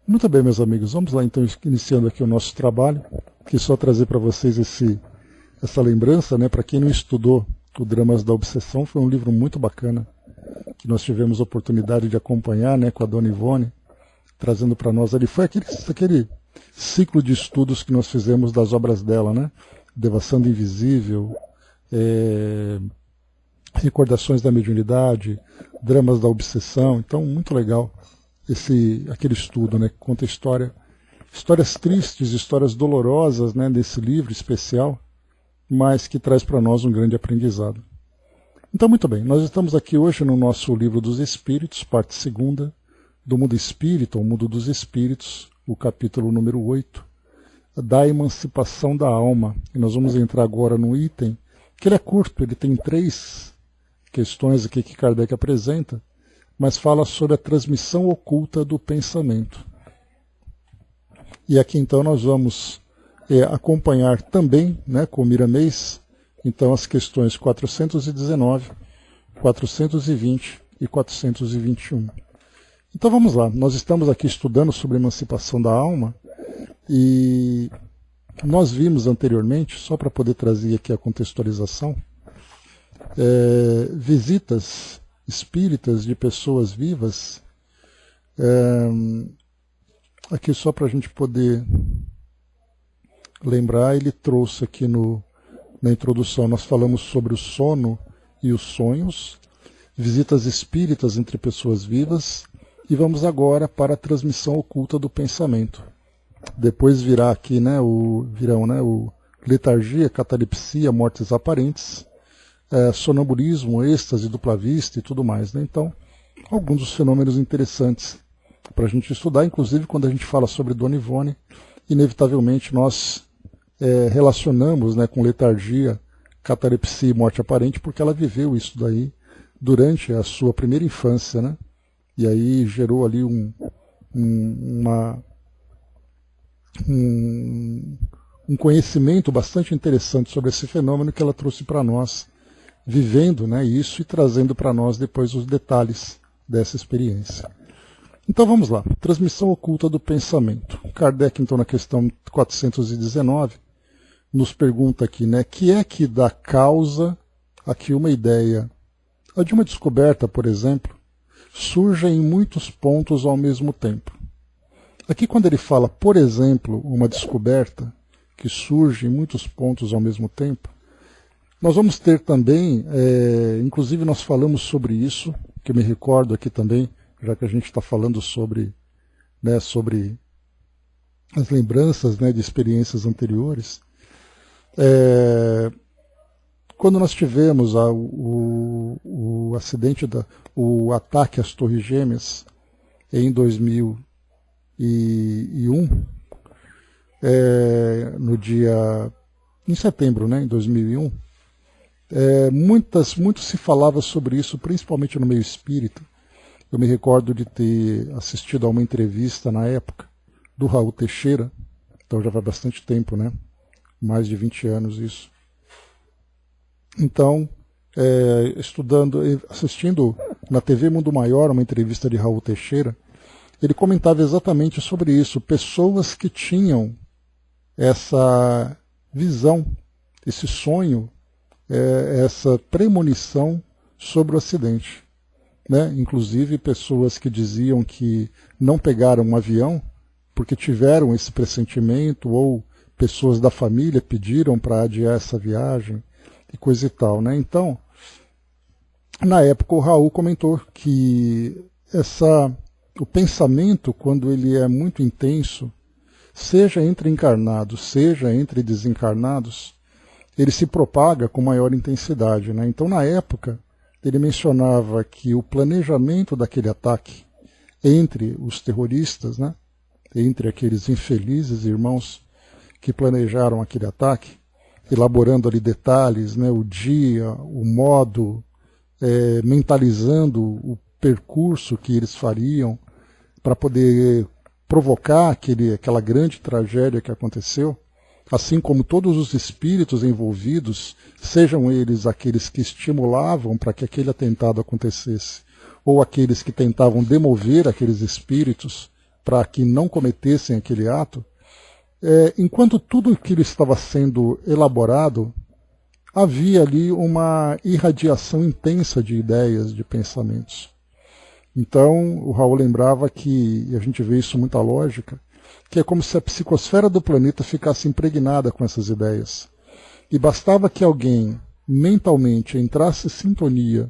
Muito bem, meus amigos, vamos lá então, iniciando aqui o nosso trabalho, que só trazer para vocês essa lembrança, né? Para quem não estudou o Dramas da Obsessão, foi um livro muito bacana, que nós tivemos a oportunidade de acompanhar, né, com a Dona Ivone, trazendo para nós ali. Foi aquele ciclo de estudos que nós fizemos das obras dela, né? Devassando Invisível, Recordações da Mediunidade, Dramas da Obsessão. Então, muito legal aquele estudo, né, que conta histórias tristes, histórias dolorosas, né, desse livro especial, mas que traz para nós um grande aprendizado. Então, muito bem, nós estamos aqui hoje no nosso Livro dos Espíritos, parte 2ª, do Mundo Espírita, o Mundo dos Espíritos, o capítulo número 8, da emancipação da alma. E nós vamos entrar agora no item, que ele é curto, ele tem 3 questões aqui que Kardec apresenta, mas fala sobre a transmissão oculta do pensamento. E aqui então nós vamos acompanhar também, né, com o Miramês, então as questões 419, 420 e 421. Então vamos lá, nós estamos aqui estudando sobre a emancipação da alma e nós vimos anteriormente, só para poder trazer aqui a contextualização, visitas espíritas de pessoas vivas, aqui só para a gente poder lembrar, ele trouxe aqui na introdução, nós falamos sobre o sono e os sonhos, visitas espíritas entre pessoas vivas, e vamos agora para a transmissão oculta do pensamento. Depois virá aqui, né, o letargia, catalepsia, mortes aparentes, sonambulismo, êxtase, dupla vista e tudo mais, né? Então, alguns dos fenômenos interessantes para a gente estudar, inclusive quando a gente fala sobre Dona Ivone, inevitavelmente nós relacionamos, né, com letargia, catalepsia e morte aparente, porque ela viveu isso daí durante a sua primeira infância, né? E aí gerou ali um conhecimento bastante interessante sobre esse fenômeno que ela trouxe para nós, vivendo, né, isso e trazendo para nós depois os detalhes dessa experiência. Então vamos lá, transmissão oculta do pensamento. Kardec, então, na questão 419, nos pergunta aqui, né, que é que dá causa a que uma ideia, a de uma descoberta, por exemplo, surja em muitos pontos ao mesmo tempo. Aqui quando ele fala, por exemplo, uma descoberta que surge em muitos pontos ao mesmo tempo, nós vamos ter também, inclusive nós falamos sobre isso, que eu me recordo aqui também, já que a gente está falando sobre as lembranças, né, de experiências anteriores. Quando nós tivemos o acidente, o ataque às Torres Gêmeas em 2001, em setembro, né, em 2001, muito se falava sobre isso, principalmente no meio espírita. Eu me recordo de ter assistido a uma entrevista na época do Raul Teixeira, então já faz bastante tempo, né? Mais de 20 anos isso. Então, assistindo na TV Mundo Maior uma entrevista de Raul Teixeira, ele comentava exatamente sobre isso, pessoas que tinham essa visão, esse sonho, essa premonição sobre o acidente, né? Inclusive pessoas que diziam que não pegaram um avião porque tiveram esse pressentimento, ou pessoas da família pediram para adiar essa viagem e coisa e tal, né? Então, na época o Raul comentou que o pensamento, quando ele é muito intenso, seja entre encarnados, seja entre desencarnados, ele se propaga com maior intensidade, né? Então, na época, ele mencionava que o planejamento daquele ataque entre os terroristas, né, entre aqueles infelizes irmãos que planejaram aquele ataque, elaborando ali detalhes, né, o dia, o modo, mentalizando o percurso que eles fariam para poder provocar aquela grande tragédia que aconteceu, assim como todos os espíritos envolvidos, sejam eles aqueles que estimulavam para que aquele atentado acontecesse, ou aqueles que tentavam demover aqueles espíritos para que não cometessem aquele ato, enquanto tudo aquilo estava sendo elaborado, havia ali uma irradiação intensa de ideias, de pensamentos. Então, o Raul lembrava que, e a gente vê isso muita lógica, que é como se a psicosfera do planeta ficasse impregnada com essas ideias. E bastava que alguém mentalmente entrasse em sintonia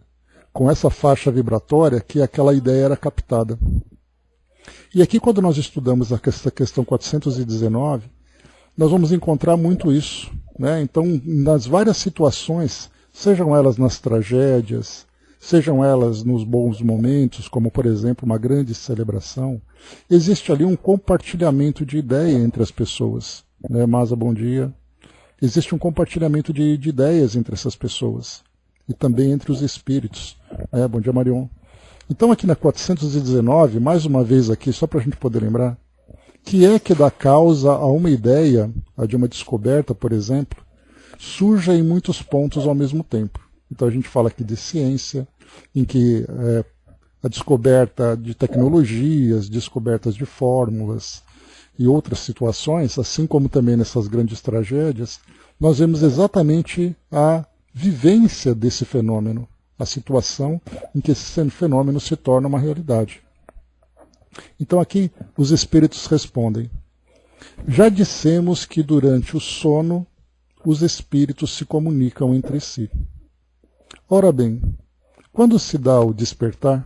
com essa faixa vibratória que aquela ideia era captada. E aqui, quando nós estudamos essa questão 419, nós vamos encontrar muito isso, né? Então, nas várias situações, sejam elas nas tragédias, sejam elas nos bons momentos, como, por exemplo, uma grande celebração, existe ali um compartilhamento de ideia entre as pessoas. Né? Masa, bom dia. Existe um compartilhamento de ideias entre essas pessoas e também entre os espíritos. Bom dia, Marion. Então, aqui na 419, mais uma vez aqui, só para a gente poder lembrar, que é que dá causa a uma ideia, a de uma descoberta, por exemplo, surja em muitos pontos ao mesmo tempo. Então, a gente fala aqui de ciência, em que a descoberta de tecnologias, descobertas de fórmulas e outras situações, assim como também nessas grandes tragédias, nós vemos exatamente a vivência desse fenômeno, a situação em que esse fenômeno se torna uma realidade. Então aqui os espíritos respondem: já dissemos que durante o sono os espíritos se comunicam entre si. Ora bem, quando se dá o despertar,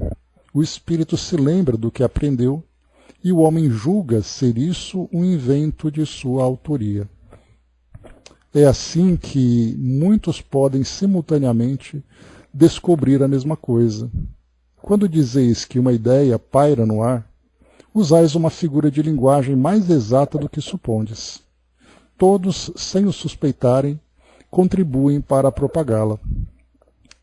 o espírito se lembra do que aprendeu e o homem julga ser isso um invento de sua autoria. É assim que muitos podem simultaneamente descobrir a mesma coisa. Quando dizeis que uma ideia paira no ar, usais uma figura de linguagem mais exata do que supondes. Todos, sem o suspeitarem, contribuem para propagá-la.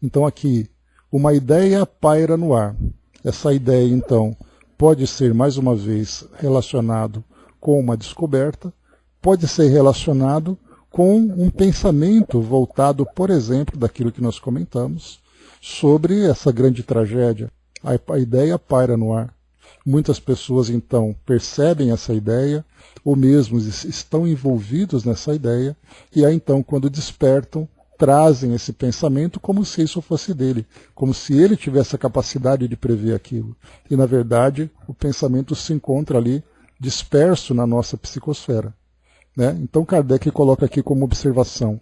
Então aqui, uma ideia paira no ar. Essa ideia, então, pode ser, mais uma vez, relacionado com uma descoberta, pode ser relacionado com um pensamento voltado, por exemplo, daquilo que nós comentamos, sobre essa grande tragédia. A ideia paira no ar. Muitas pessoas, então, percebem essa ideia, ou mesmo estão envolvidos nessa ideia, e aí, então, quando despertam, trazem esse pensamento como se isso fosse dele, como se ele tivesse a capacidade de prever aquilo. E, na verdade, o pensamento se encontra ali disperso na nossa psicosfera. Né? Então Kardec coloca aqui como observação: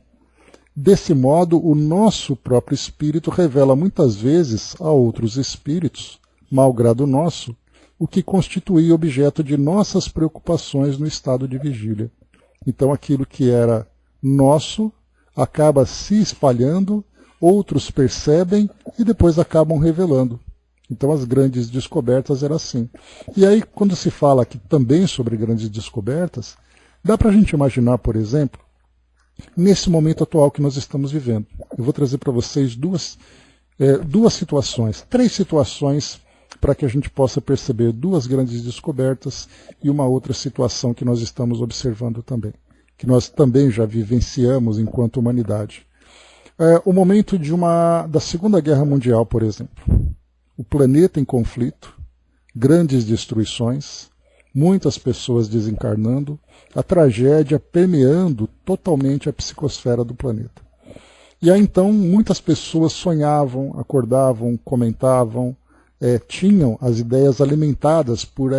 desse modo, o nosso próprio espírito revela muitas vezes a outros espíritos, malgrado nosso, o que constituía objeto de nossas preocupações no estado de vigília. Então aquilo que era nosso acaba se espalhando, outros percebem e depois acabam revelando. Então as grandes descobertas eram assim. E aí, quando se fala aqui também sobre grandes descobertas, dá para a gente imaginar, por exemplo, nesse momento atual que nós estamos vivendo. Eu vou trazer para vocês duas situações, 3 situações, para que a gente possa perceber 2 grandes descobertas e uma outra situação que nós estamos observando também, que nós também já vivenciamos enquanto humanidade. O momento da Segunda Guerra Mundial, por exemplo. O planeta em conflito, grandes destruições, muitas pessoas desencarnando, a tragédia permeando totalmente a psicosfera do planeta. E aí então muitas pessoas sonhavam, acordavam, comentavam, tinham as ideias alimentadas por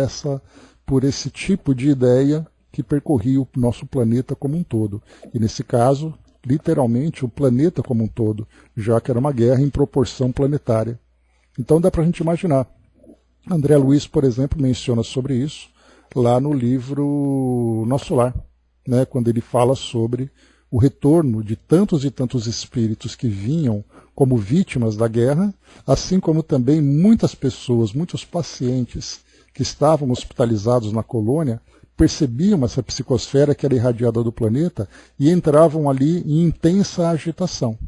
esse tipo de ideia que percorria o nosso planeta como um todo. E nesse caso, literalmente, o planeta como um todo, já que era uma guerra em proporção planetária. Então dá para a gente imaginar. André Luiz, por exemplo, menciona sobre isso lá no livro Nosso Lar, né, quando ele fala sobre o retorno de tantos e tantos espíritos que vinham como vítimas da guerra, assim como também muitas pessoas, muitos pacientes que estavam hospitalizados na colônia, percebiam essa psicosfera que era irradiada do planeta e entravam ali em intensa agitação.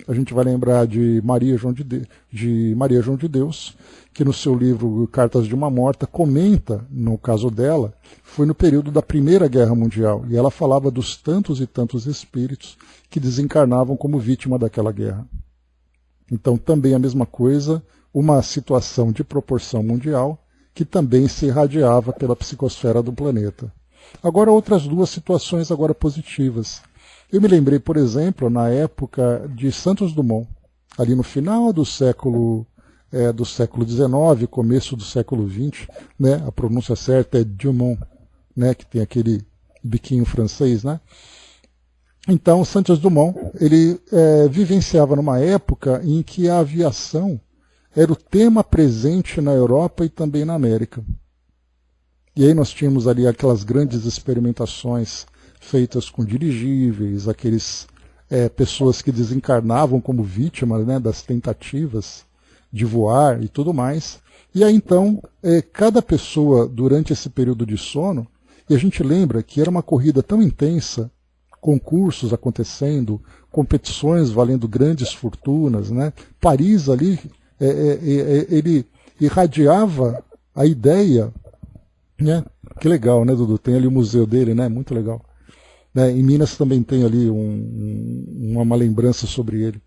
A gente vai lembrar de Maria João de Deus, que no seu livro Cartas de uma Morta comenta, no caso dela, foi no período da Primeira Guerra Mundial, e ela falava dos tantos e tantos espíritos que desencarnavam como vítima daquela guerra. Então também a mesma coisa, uma situação de proporção mundial, que também se irradiava pela psicosfera do planeta. Agora, outras duas situações agora positivas. Eu me lembrei, por exemplo, na época de Santos Dumont, ali no final do século XIX, começo do século XX, né? A pronúncia certa é Dumont, né? Que tem aquele biquinho francês, né? Então, Santos Dumont, ele vivenciava numa época em que a aviação era o tema presente na Europa e também na América. E aí nós tínhamos ali aquelas grandes experimentações feitas com dirigíveis, aqueles pessoas que desencarnavam como vítimas, né, das tentativas de voar e tudo mais. E aí então, cada pessoa durante esse período de sono, e a gente lembra que era uma corrida tão intensa, concursos acontecendo, competições valendo grandes fortunas, né? Paris ali, ele irradiava a ideia, né? Que legal, né, Dudu? Tem ali o museu dele, né? Muito legal. Né? Em Minas também tem ali uma lembrança sobre ele.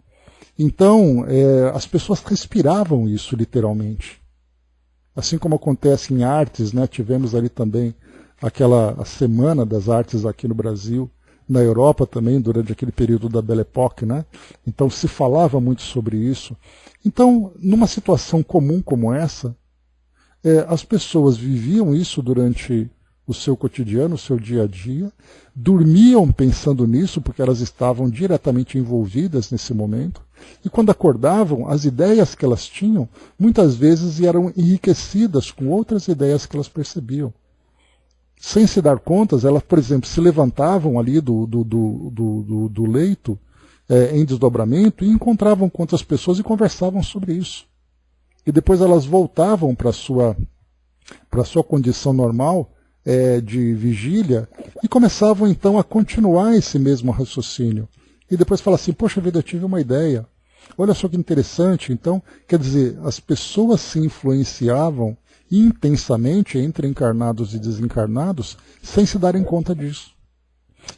Então, as pessoas respiravam isso literalmente. Assim como acontece em artes, né? Tivemos ali também a Semana das Artes aqui no Brasil, na Europa também, durante aquele período da Belle Époque, né? Então se falava muito sobre isso. Então, numa situação comum como essa, as pessoas viviam isso durante o seu cotidiano, o seu dia a dia, dormiam pensando nisso, porque elas estavam diretamente envolvidas nesse momento, e quando acordavam, as ideias que elas tinham, muitas vezes eram enriquecidas com outras ideias que elas percebiam. Sem se dar contas, elas, por exemplo, se levantavam ali do leito em desdobramento e encontravam com outras pessoas e conversavam sobre isso. E depois elas voltavam para a sua condição normal de vigília e começavam então a continuar esse mesmo raciocínio. E depois falavam assim, poxa vida, eu tive uma ideia. Olha só que interessante. Então, quer dizer, as pessoas se influenciavam intensamente entre encarnados e desencarnados sem se darem conta disso.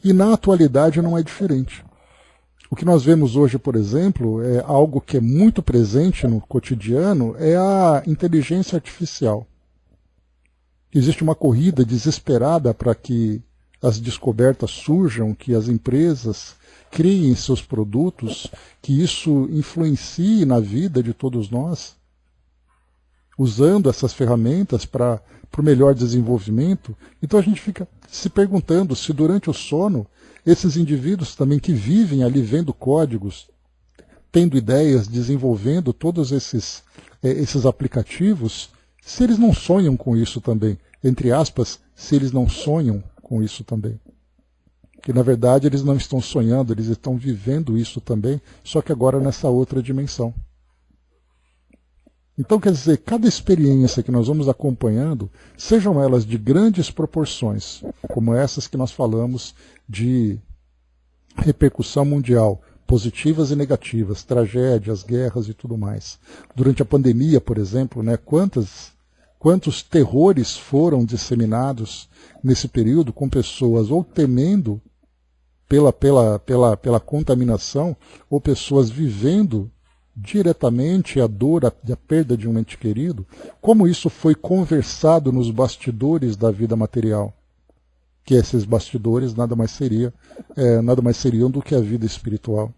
E na atualidade não é diferente. O que nós vemos hoje, por exemplo, é algo que é muito presente no cotidiano, é a inteligência artificial. Existe uma corrida desesperada para que as descobertas surjam, que as empresas criem seus produtos, que isso influencie na vida de todos nós, usando essas ferramentas para o melhor desenvolvimento. Então a gente fica se perguntando se durante o sono, esses indivíduos também que vivem ali vendo códigos, tendo ideias, desenvolvendo todos esses aplicativos, se eles não sonham com isso também. Entre aspas, se eles não sonham com isso também. Que na verdade eles não estão sonhando, eles estão vivendo isso também, só que agora nessa outra dimensão. Então, quer dizer, cada experiência que nós vamos acompanhando, sejam elas de grandes proporções, como essas que nós falamos de repercussão mundial, positivas e negativas, tragédias, guerras e tudo mais. Durante a pandemia, por exemplo, né, quantos terrores foram disseminados nesse período com pessoas ou temendo pela contaminação, ou pessoas vivendo diretamente a dor, a perda de um ente querido, como isso foi conversado nos bastidores da vida material, que esses bastidores nada mais seriam do que a vida espiritual.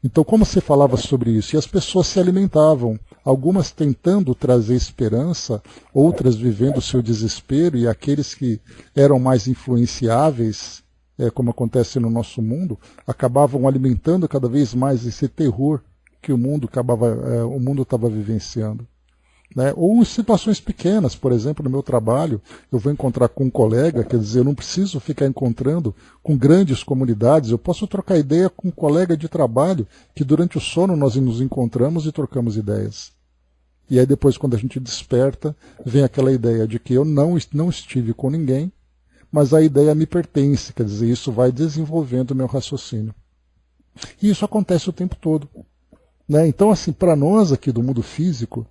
Então, como se falava sobre isso? E as pessoas se alimentavam, algumas tentando trazer esperança, outras vivendo o seu desespero, e aqueles que eram mais influenciáveis, como acontece no nosso mundo, acabavam alimentando cada vez mais esse terror que o mundo estava vivenciando. Né? Ou em situações pequenas, por exemplo, no meu trabalho, eu vou encontrar com um colega, quer dizer, eu não preciso ficar encontrando com grandes comunidades, eu posso trocar ideia com um colega de trabalho, que durante o sono nós nos encontramos e trocamos ideias. E aí depois, quando a gente desperta, vem aquela ideia de que eu não estive com ninguém, mas a ideia me pertence, quer dizer, isso vai desenvolvendo o meu raciocínio. E isso acontece o tempo todo. Né? Então, assim, para nós aqui do mundo físico,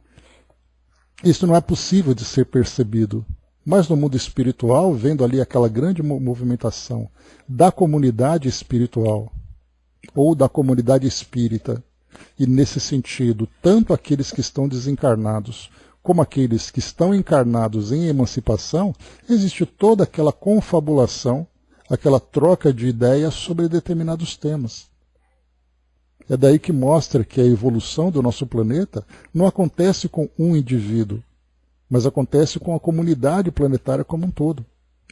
isso não é possível de ser percebido. Mas no mundo espiritual, vendo ali aquela grande movimentação da comunidade espiritual, ou da comunidade espírita, e nesse sentido, tanto aqueles que estão desencarnados, como aqueles que estão encarnados em emancipação, existe toda aquela confabulação, aquela troca de ideias sobre determinados temas. É daí que mostra que a evolução do nosso planeta não acontece com um indivíduo, mas acontece com a comunidade planetária como um todo,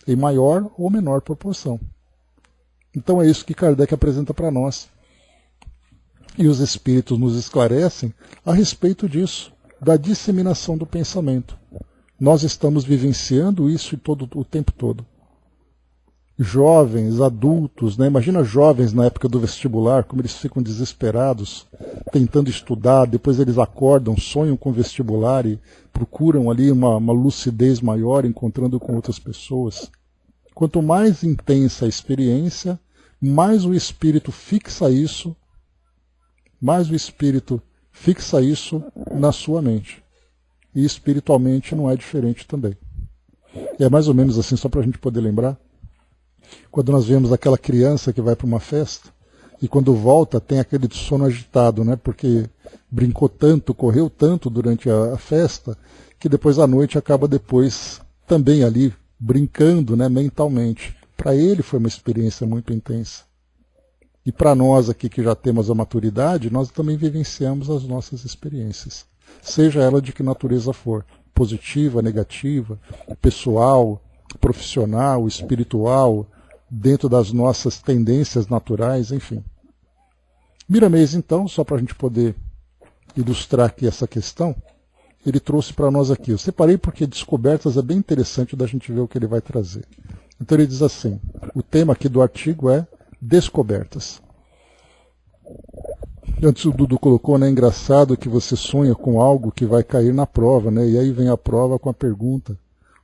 em maior ou menor proporção. Então é isso que Kardec apresenta para nós. E os espíritos nos esclarecem a respeito disso, da disseminação do pensamento. Nós estamos vivenciando isso o tempo todo. Jovens, adultos, né? Imagina jovens na época do vestibular, como eles ficam desesperados, tentando estudar, depois eles acordam, sonham com o vestibular e procuram ali uma lucidez maior, encontrando com outras pessoas. Quanto mais intensa a experiência, mais o espírito fixa isso na sua mente. E espiritualmente não é diferente também. E é mais ou menos assim, só para a gente poder lembrar, quando nós vemos aquela criança que vai para uma festa, e quando volta tem aquele sono agitado, né? Porque brincou tanto, correu tanto durante a festa, que depois à noite acaba depois também ali brincando, né, mentalmente. Para ele foi uma experiência muito intensa. E para nós aqui que já temos a maturidade, nós também vivenciamos as nossas experiências. Seja ela de que natureza for, positiva, negativa, pessoal, profissional, espiritual, dentro das nossas tendências naturais, enfim. Miramês, então, só para a gente poder ilustrar aqui essa questão, ele trouxe para nós aqui. Eu separei porque descobertas é bem interessante da gente ver o que ele vai trazer. Então ele diz assim, o tema aqui do artigo é descobertas. Antes o Dudu colocou, né, engraçado que você sonha com algo que vai cair na prova, né, e aí vem a prova com a pergunta.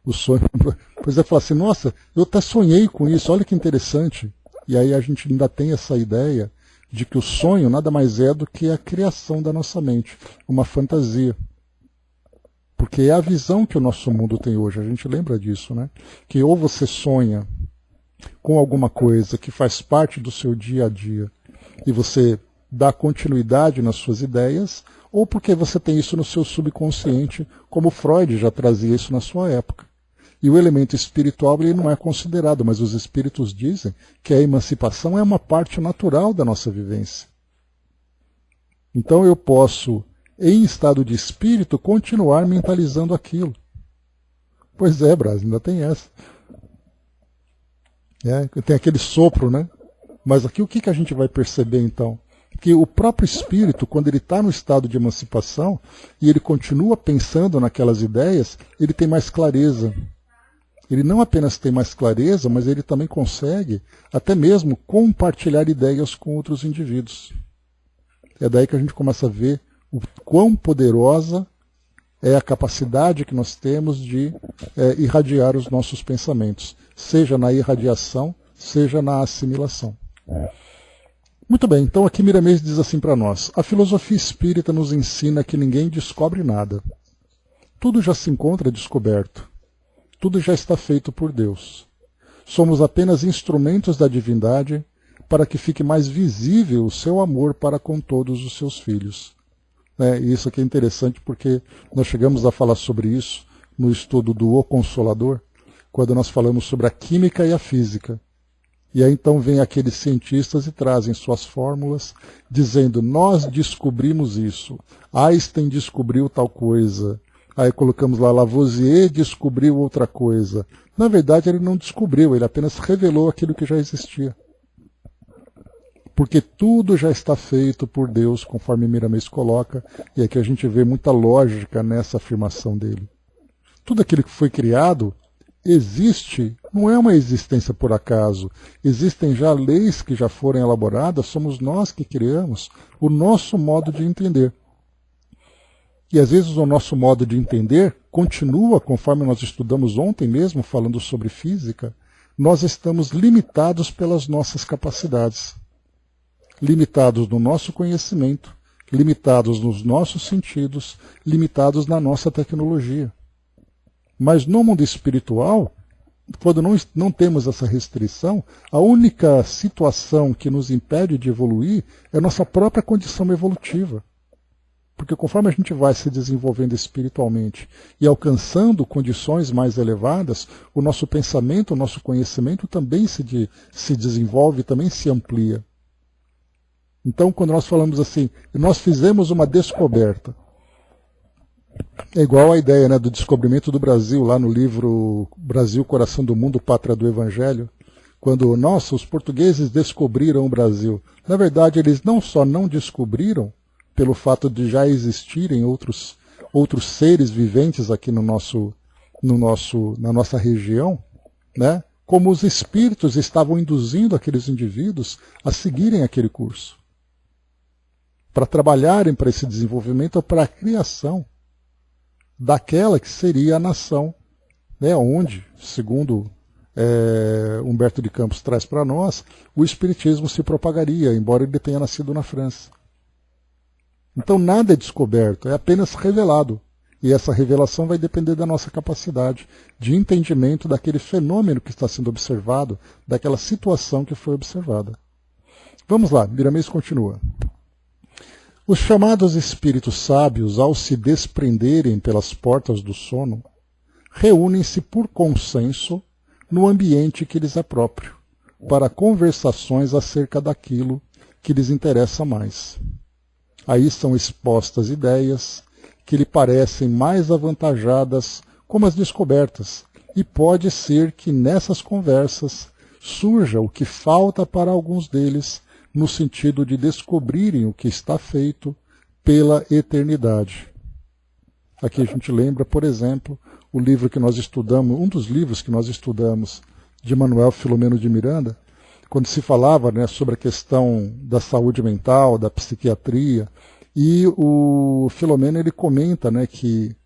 O sonho, pois é, fala assim, nossa, eu até sonhei com isso, olha que interessante. E aí a gente ainda tem essa ideia de que o sonho nada mais é do que a criação da nossa mente, uma fantasia. Porque é a visão que o nosso mundo tem hoje, a gente lembra disso, né? Que ou você sonha com alguma coisa que faz parte do seu dia a dia e você dá continuidade nas suas ideias, ou porque você tem isso no seu subconsciente, como Freud já trazia isso na sua época. E o elemento espiritual ele não é considerado, mas os espíritos dizem que a emancipação é uma parte natural da nossa vivência. Então eu posso, em estado de espírito, continuar mentalizando aquilo. Pois é, Brás, ainda tem essa. Tem aquele sopro, né? Mas aqui o que a gente vai perceber então? Que o próprio espírito, quando ele está no estado de emancipação, e ele continua pensando naquelas ideias, ele tem mais clareza. Ele não apenas tem mais clareza, mas ele também consegue até mesmo compartilhar ideias com outros indivíduos. É daí que a gente começa a ver o quão poderosa é a capacidade que nós temos de irradiar os nossos pensamentos, seja na irradiação, seja na assimilação. Muito bem, então aqui Miramês diz assim para nós, a filosofia espírita nos ensina que ninguém descobre nada. Tudo já se encontra descoberto. Tudo já está feito por Deus. Somos apenas instrumentos da divindade para que fique mais visível o seu amor para com todos os seus filhos. E isso aqui é interessante porque nós chegamos a falar sobre isso no estudo do O Consolador, quando nós falamos sobre a química e a física. E aí então vem aqueles cientistas e trazem suas fórmulas, dizendo, nós descobrimos isso, Einstein descobriu tal coisa, aí colocamos lá, Lavoisier descobriu outra coisa. Na verdade ele não descobriu, ele apenas revelou aquilo que já existia. Porque tudo já está feito por Deus, conforme Miramês coloca, e aqui a gente vê muita lógica nessa afirmação dele. Tudo aquilo que foi criado existe, não é uma existência por acaso. Existem já leis que já foram elaboradas, somos nós que criamos o nosso modo de entender. E às vezes o nosso modo de entender continua, conforme nós estudamos ontem mesmo, falando sobre física, nós estamos limitados pelas nossas capacidades. Limitados no nosso conhecimento, limitados nos nossos sentidos, limitados na nossa tecnologia. Mas no mundo espiritual, quando não temos essa restrição, a única situação que nos impede de evoluir é a nossa própria condição evolutiva. Porque conforme a gente vai se desenvolvendo espiritualmente e alcançando condições mais elevadas, o nosso pensamento, o nosso conhecimento também se desenvolve, também se amplia. Então, quando nós falamos assim, nós fizemos uma descoberta, é igual a ideia, né, do descobrimento do Brasil, lá no livro Brasil, Coração do Mundo, Pátria do Evangelho, quando, nossa, os portugueses descobriram o Brasil. Na verdade, eles não só não descobriram, pelo fato de já existirem outros seres viventes aqui na nossa região, né, como os espíritos estavam induzindo aqueles indivíduos a seguirem aquele curso, para trabalharem para esse desenvolvimento, para a criação daquela que seria a nação, né, onde, segundo Humberto de Campos traz para nós, o espiritismo se propagaria, embora ele tenha nascido na França. Então nada é descoberto, é apenas revelado. E essa revelação vai depender da nossa capacidade de entendimento daquele fenômeno que está sendo observado, daquela situação que foi observada. Vamos lá, Miramês continua. Os chamados espíritos sábios, ao se desprenderem pelas portas do sono, reúnem-se por consenso no ambiente que lhes é próprio, para conversações acerca daquilo que lhes interessa mais. Aí são expostas ideias que lhe parecem mais avantajadas como as descobertas, e pode ser que nessas conversas surja o que falta para alguns deles, no sentido de descobrirem o que está feito pela eternidade. Aqui a gente lembra, por exemplo, o livro que nós estudamos, um dos livros que nós estudamos, de Manuel Filomeno de Miranda, quando se falava, né, sobre a questão da saúde mental, da psiquiatria, e o Filomeno ele comenta, né, que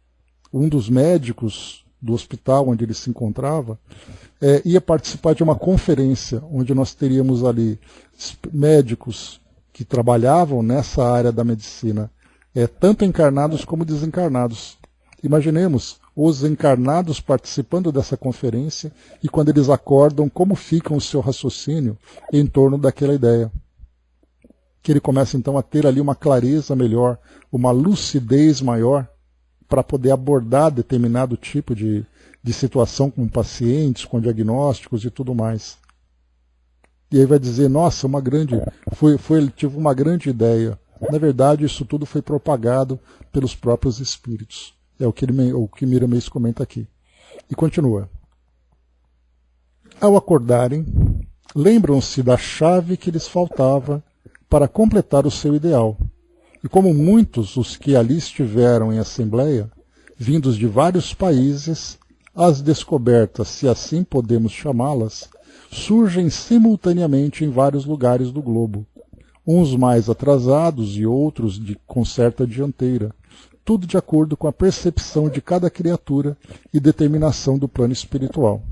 um dos médicos do hospital onde ele se encontrava ia participar de uma conferência, onde nós teríamos ali médicos que trabalhavam nessa área da medicina, tanto encarnados como desencarnados. Imaginemos os encarnados participando dessa conferência e quando eles acordam, como fica o seu raciocínio em torno daquela ideia. Que ele começa então a ter ali uma clareza melhor, uma lucidez maior para poder abordar determinado tipo de situação com pacientes, com diagnósticos e tudo mais. E aí vai dizer, nossa, tive uma grande ideia. Na verdade, isso tudo foi propagado pelos próprios espíritos. É o que Miramês comenta aqui. E continua. Ao acordarem, lembram-se da chave que lhes faltava para completar o seu ideal. E como muitos os que ali estiveram em assembleia, vindos de vários países, as descobertas, se assim podemos chamá-las, surgem simultaneamente em vários lugares do globo, uns mais atrasados e outros com certa dianteira, tudo de acordo com a percepção de cada criatura e determinação do plano espiritual.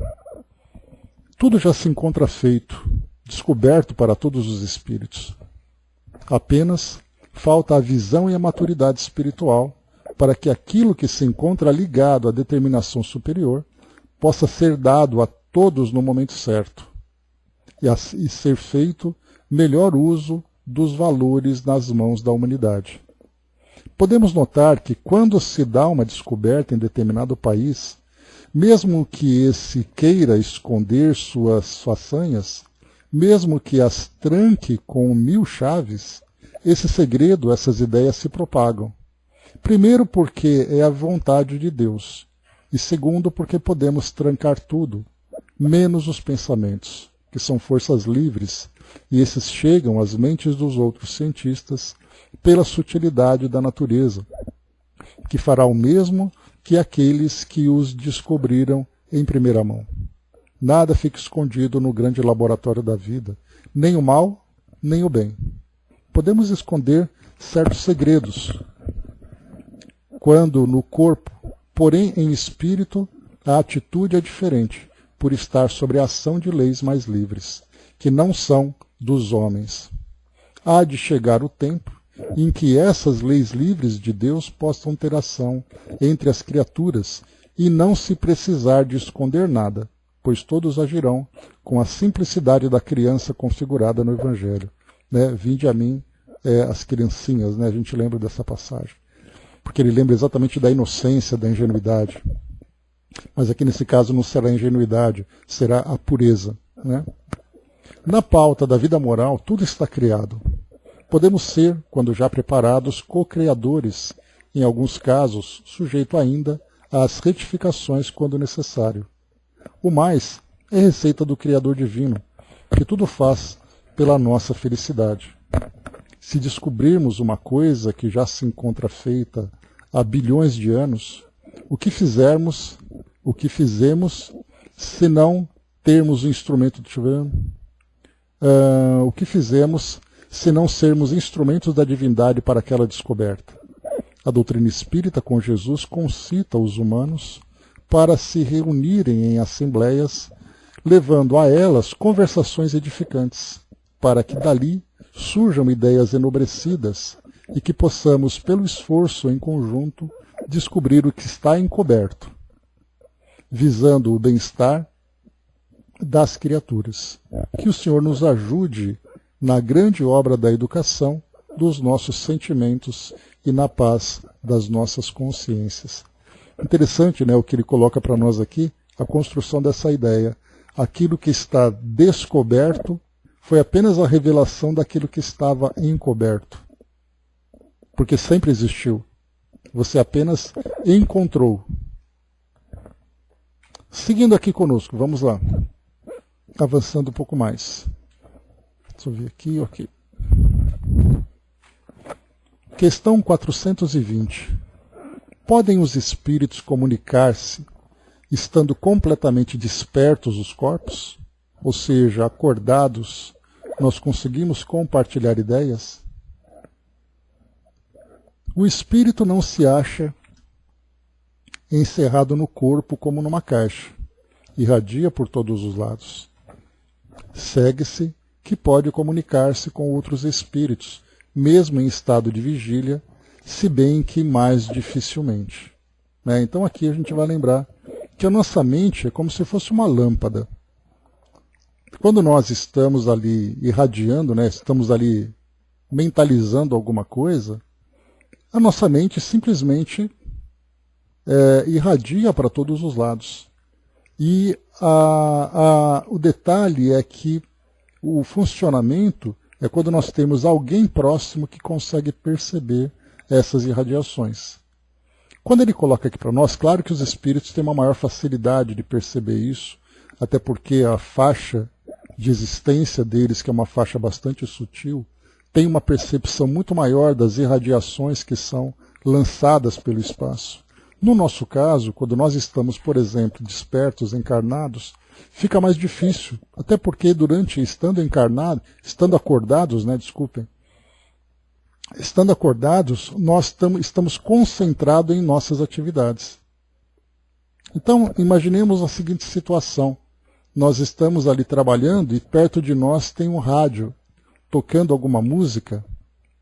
Tudo já se encontra feito, descoberto para todos os espíritos. Apenas falta a visão e a maturidade espiritual para que aquilo que se encontra ligado à determinação superior possa ser dado a todos no momento certo e ser feito melhor uso dos valores nas mãos da humanidade. Podemos notar que quando se dá uma descoberta em determinado país, mesmo que esse queira esconder suas façanhas, mesmo que as tranque com 1000 chaves, esse segredo, essas ideias se propagam. Primeiro porque é a vontade de Deus, e segundo porque podemos trancar tudo, menos os pensamentos, que são forças livres, e esses chegam às mentes dos outros cientistas pela sutilidade da natureza, que fará o mesmo que aqueles que os descobriram em primeira mão. Nada fica escondido no grande laboratório da vida, nem o mal, nem o bem. Podemos esconder certos segredos, quando no corpo, porém em espírito, a atitude é diferente, por estar sobre a ação de leis mais livres, que não são dos homens. Há de chegar o tempo em que essas leis livres de Deus possam ter ação entre as criaturas e não se precisar de esconder nada, pois todos agirão com a simplicidade da criança configurada no Evangelho. Vinde a mim as criancinhas, a gente lembra dessa passagem. porque ele lembra exatamente da inocência, da ingenuidade. Mas aqui nesse caso não será a ingenuidade, será a pureza, né? Na pauta da vida moral, tudo está criado. Podemos ser, quando já preparados, co-criadores, em alguns casos, sujeito ainda às retificações quando necessário. O mais é receita do Criador Divino, que tudo faz pela nossa felicidade. Se descobrirmos uma coisa que já se encontra feita há bilhões de anos, o que fizemos, se não termos o instrumento de o que fizemos, se não sermos instrumentos da divindade para aquela descoberta? A doutrina espírita com Jesus concita os humanos para se reunirem em assembleias, levando a elas conversações edificantes, para que dali surjam ideias enobrecidas e que possamos, pelo esforço em conjunto, descobrir o que está encoberto, visando o bem-estar das criaturas. Que o Senhor nos ajude na grande obra da educação dos nossos sentimentos e na paz das nossas consciências. Interessante, né, o que ele coloca para nós aqui, a construção dessa ideia. Aquilo que está descoberto foi apenas a revelação daquilo que estava encoberto. Porque sempre existiu. Você apenas encontrou. Seguindo aqui conosco, vamos lá. Avançando um pouco mais. Deixa eu ver aqui, ok. Questão 420. Podem os espíritos comunicar-se estando completamente despertos os corpos? Ou seja, acordados, nós conseguimos compartilhar ideias? O espírito não se acha encerrado no corpo como numa caixa. Irradia por todos os lados. Segue-se que pode comunicar-se com outros espíritos, mesmo em estado de vigília, se bem que mais dificilmente. Então aqui a gente vai lembrar que a nossa mente é como se fosse uma lâmpada. Quando nós estamos ali irradiando, estamos ali mentalizando alguma coisa, a nossa mente simplesmente irradia para todos os lados. E o detalhe é que o funcionamento é quando nós temos alguém próximo que consegue perceber essas irradiações. Quando ele coloca aqui para nós, claro que os espíritos têm uma maior facilidade de perceber isso, até porque a faixa de existência deles, que é uma faixa bastante sutil, tem uma percepção muito maior das irradiações que são lançadas pelo espaço. No nosso caso, quando nós estamos, por exemplo, despertos, encarnados, fica mais difícil, até porque estando acordados, estando acordados, nós estamos concentrados em nossas atividades. Então, imaginemos a seguinte situação. Nós estamos ali trabalhando e perto de nós tem um rádio tocando alguma música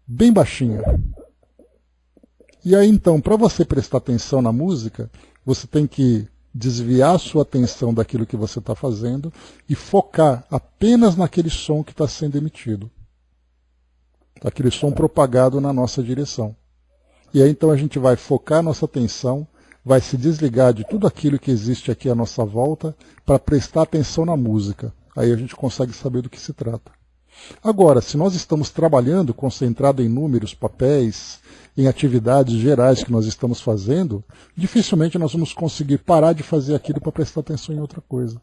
bem baixinha. E aí, então, para você prestar atenção na música, você tem que desviar a sua atenção daquilo que você está fazendo e focar apenas naquele som que está sendo emitido. Aquele som propagado na nossa direção. E aí, então, a gente vai focar nossa atenção, vai se desligar de tudo aquilo que existe aqui à nossa volta para prestar atenção na música. Aí a gente consegue saber do que se trata. Agora, se nós estamos trabalhando, concentrado em números, papéis, em atividades gerais que nós estamos fazendo, dificilmente nós vamos conseguir parar de fazer aquilo para prestar atenção em outra coisa.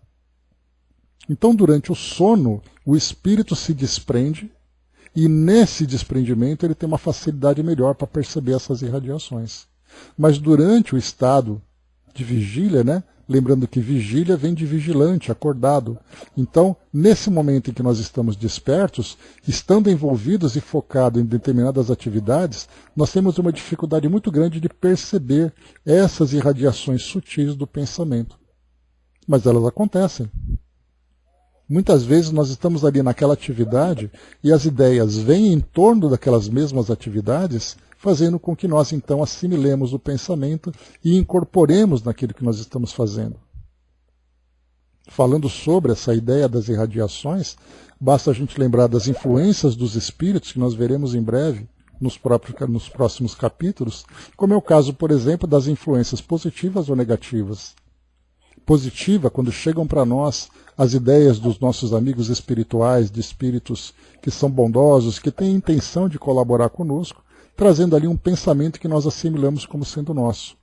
Então, durante o sono, o espírito se desprende e nesse desprendimento ele tem uma facilidade melhor para perceber essas irradiações. Mas durante o estado de vigília, lembrando que vigília vem de vigilante, acordado. Então, nesse momento em que nós estamos despertos, estando envolvidos e focados em determinadas atividades, nós temos uma dificuldade muito grande de perceber essas irradiações sutis do pensamento. Mas elas acontecem. Muitas vezes nós estamos ali naquela atividade e as ideias vêm em torno daquelas mesmas atividades, fazendo com que nós então assimilemos o pensamento e incorporemos naquilo que nós estamos fazendo. Falando sobre essa ideia das irradiações, basta a gente lembrar das influências dos espíritos, que nós veremos em breve, nos próximos capítulos, como é o caso, por exemplo, das influências positivas ou negativas. Positiva, quando chegam para nós as ideias dos nossos amigos espirituais, de espíritos que são bondosos, que têm a intenção de colaborar conosco, trazendo ali um pensamento que nós assimilamos como sendo nosso.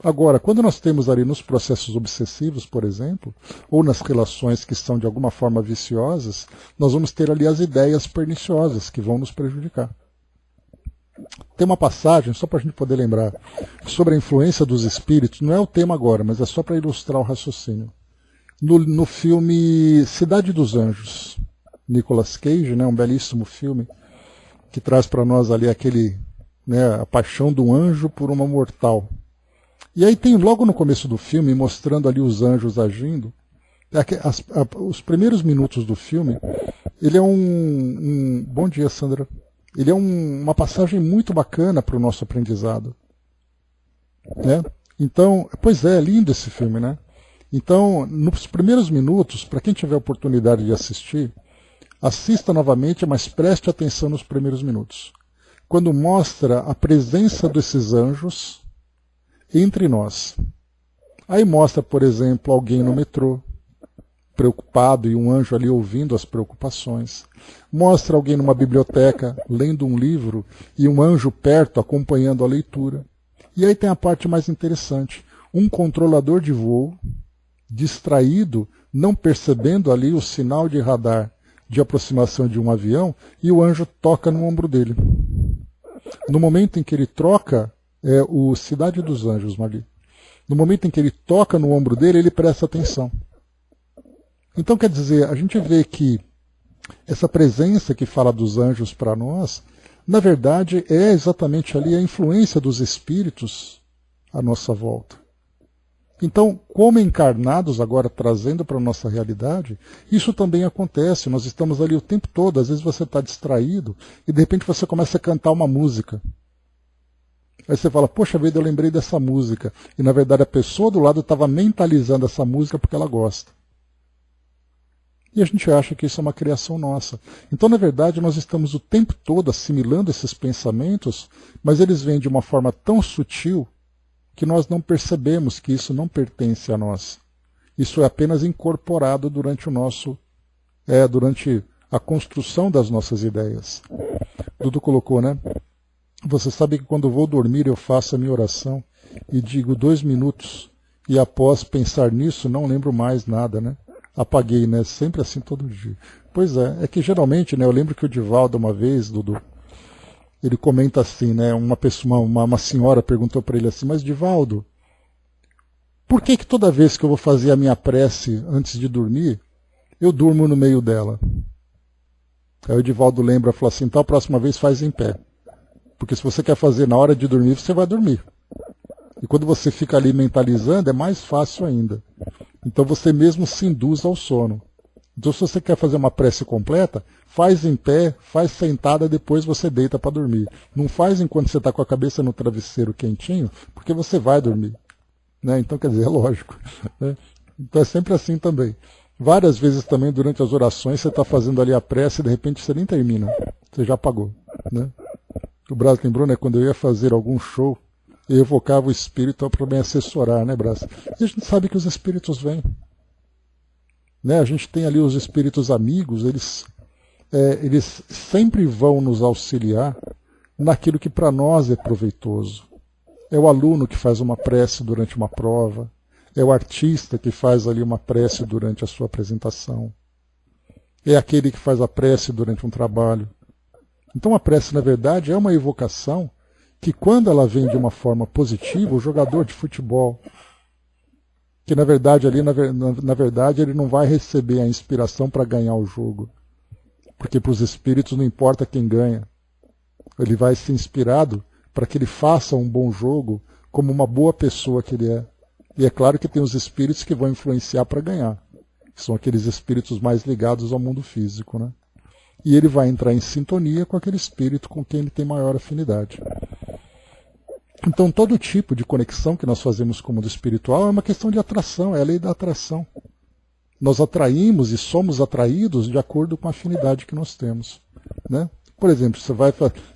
Agora, quando nós temos ali nos processos obsessivos, por exemplo, ou nas relações que são de alguma forma viciosas, nós vamos ter ali as ideias perniciosas que vão nos prejudicar. Tem uma passagem, só para a gente poder lembrar, sobre a influência dos espíritos, não é o tema agora, mas é só para ilustrar o raciocínio. No filme Cidade dos Anjos, Nicolas Cage, né, um belíssimo filme, que traz para nós ali aquele, né, a paixão do anjo por uma mortal. E aí tem logo no começo do filme, mostrando ali os anjos agindo, os primeiros minutos do filme, ele é Bom dia, Sandra. Ele é uma passagem muito bacana para o nosso aprendizado. Né? Então, pois é lindo esse filme, né? Então, nos primeiros minutos, para quem tiver oportunidade de assistir, assista novamente, mas preste atenção nos primeiros minutos. Quando mostra a presença desses anjos entre nós. Aí mostra, por exemplo, alguém no metrô, preocupado, e um anjo ali ouvindo as preocupações. Mostra alguém numa biblioteca, lendo um livro, e um anjo perto, acompanhando a leitura. E aí tem a parte mais interessante. Um controlador de voo, distraído, não percebendo ali o sinal de radar de aproximação de um avião, e o anjo toca no ombro dele. No momento em que ele troca, o Cidade dos Anjos, Marli. No momento em que ele toca no ombro dele, ele presta atenção. Então, quer dizer, a gente vê que essa presença que fala dos anjos para nós, na verdade, é exatamente ali a influência dos espíritos à nossa volta. Então, como encarnados agora, trazendo para a nossa realidade, isso também acontece. Nós estamos ali o tempo todo, às vezes você está distraído e de repente você começa a cantar uma música. Aí você fala, poxa vida, eu lembrei dessa música. E na verdade a pessoa do lado estava mentalizando essa música porque ela gosta. E a gente acha que isso é uma criação nossa. Então, na verdade, nós estamos o tempo todo assimilando esses pensamentos, mas eles vêm de uma forma tão sutil que nós não percebemos que isso não pertence a nós. Isso é apenas incorporado durante durante a construção das nossas ideias. Dudu colocou, né? Você sabe que quando vou dormir eu faço a minha oração e digo 2 minutos e após pensar nisso não lembro mais nada, né? Apaguei, né? Sempre assim todo dia. Pois é que geralmente, né? Eu lembro que o Divaldo uma vez, Dudu, ele comenta assim, né? Uma senhora perguntou para ele assim, mas Divaldo, por que toda vez que eu vou fazer a minha prece antes de dormir, eu durmo no meio dela? Aí o Divaldo lembra, falou assim, então a próxima vez faz em pé. Porque se você quer fazer na hora de dormir, você vai dormir. E quando você fica ali mentalizando, é mais fácil ainda. Então você mesmo se induz ao sono. Então se você quer fazer uma prece completa, faz em pé, faz sentada, depois você deita para dormir. Não faz enquanto você está com a cabeça no travesseiro quentinho, porque você vai dormir. Né? Então quer dizer, é lógico. Né? Então é sempre assim também. Várias vezes também durante as orações você está fazendo ali a prece e de repente você nem termina. Você já apagou. Né? O Brás lembrou, né, quando eu ia fazer algum show, eu evocava o espírito para me assessorar, né, Brás? E a gente sabe que os espíritos vêm. Né? A gente tem ali os espíritos amigos, eles sempre vão nos auxiliar naquilo que para nós é proveitoso. É o aluno que faz uma prece durante uma prova, é o artista que faz ali uma prece durante a sua apresentação, é aquele que faz a prece durante um trabalho. Então a prece, na verdade, é uma evocação que quando ela vem de uma forma positiva, o jogador de futebol, que na verdade ali, na verdade, ele não vai receber a inspiração para ganhar o jogo. Porque para os espíritos não importa quem ganha. Ele vai ser inspirado para que ele faça um bom jogo como uma boa pessoa que ele é. E é claro que tem os espíritos que vão influenciar para ganhar. Que são aqueles espíritos mais ligados ao mundo físico, né? E ele vai entrar em sintonia com aquele espírito com quem ele tem maior afinidade. Então todo tipo de conexão que nós fazemos com o mundo espiritual é uma questão de atração, é a lei da atração. Nós atraímos e somos atraídos de acordo com a afinidade que nós temos. Né? Por exemplo, você vai